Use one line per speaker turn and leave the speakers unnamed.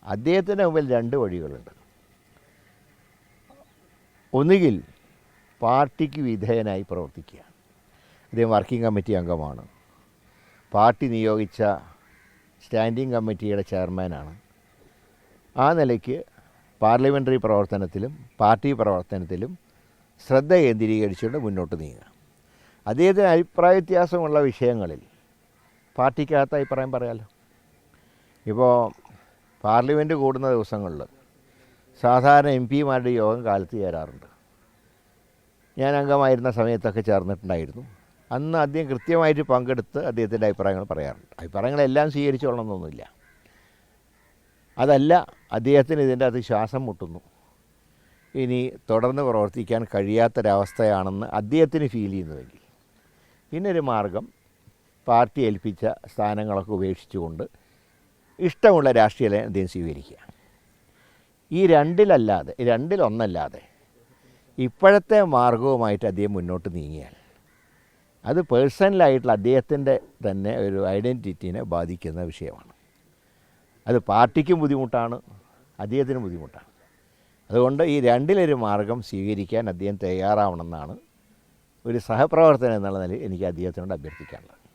അദ്ദേഹത്തിൻ്റെ മുമ്പിൽ രണ്ട് വഴികളുണ്ട്. ഒന്നുകിൽ പാർട്ടിക്ക് വിധേയനായി പ്രവർത്തിക്കുക. അദ്ദേഹം വർക്കിംഗ് കമ്മിറ്റി അംഗമാണ്, പാർട്ടി നിയോഗിച്ച സ്റ്റാൻഡിംഗ് കമ്മിറ്റിയുടെ ചെയർമാനാണ്. ആ നിലയ്ക്ക് പാർലമെൻ്ററി പ്രവർത്തനത്തിലും പാർട്ടി പ്രവർത്തനത്തിലും ശ്രദ്ധ കേന്ദ്രീകരിച്ചുകൊണ്ട് മുന്നോട്ട് നീങ്ങുക. അദ്ദേഹത്തിന് അഭിപ്രായ വ്യത്യാസമുള്ള വിഷയങ്ങളിൽ പാർട്ടിക്കകത്ത് അഭിപ്രായം പറയാമല്ലോ. ഇപ്പോൾ പാർലമെൻറ്റ് കൂടുന്ന ദിവസങ്ങളിൽ സാധാരണ എം പിമാരുടെ യോഗം കാലത്ത് ചേരാറുണ്ട്. ഞാൻ അംഗമായിരുന്ന സമയത്തൊക്കെ ചേർന്നിട്ടുണ്ടായിരുന്നു. അന്ന് അദ്ദേഹം കൃത്യമായിട്ട് പങ്കെടുത്ത് അദ്ദേഹത്തിൻ്റെ അഭിപ്രായങ്ങൾ പറയാറുണ്ട്. അഭിപ്രായങ്ങളെല്ലാം സ്വീകരിച്ചോളണമെന്നൊന്നുമില്ല. അതല്ല, അദ്ദേഹത്തിന് ഇതിൻ്റെ അത് ശ്വാസം മുട്ടുന്നു, ഇനി തുടർന്ന് പ്രവർത്തിക്കാൻ കഴിയാത്തൊരവസ്ഥയാണെന്ന് അദ്ദേഹത്തിന് ഫീൽ ചെയ്യുന്നതെങ്കിൽ പിന്നൊരു മാർഗം പാർട്ടി ഏൽപ്പിച്ച സ്ഥാനങ്ങളൊക്കെ ഉപേക്ഷിച്ചുകൊണ്ട് ഇഷ്ടമുള്ള രാഷ്ട്രീയ അദ്ദേഹം സ്വീകരിക്കുക. ഈ രണ്ടിലൊന്നല്ലാതെ ഇപ്പോഴത്തെ മാർഗവുമായിട്ട് അദ്ദേഹം മുന്നോട്ട് നീങ്ങിയാൽ അത് പേഴ്സണലായിട്ടുള്ള അദ്ദേഹത്തിൻ്റെ തന്നെ ഒരു ഐഡൻറ്റിറ്റിനെ ബാധിക്കുന്ന വിഷയമാണ്. അത് പാർട്ടിക്കും ബുദ്ധിമുട്ടാണ്, അദ്ദേഹത്തിനും ബുദ്ധിമുട്ടാണ്. അതുകൊണ്ട് ഈ രണ്ടിലൊരു മാർഗം സ്വീകരിക്കാൻ അദ്ദേഹം തയ്യാറാവണമെന്നാണ് ഒരു സഹപ്രവർത്തകൻ എന്നുള്ള നിലയിൽ എനിക്ക് അദ്ദേഹത്തിനോട് അഭ്യർത്ഥിക്കാനുള്ളത്.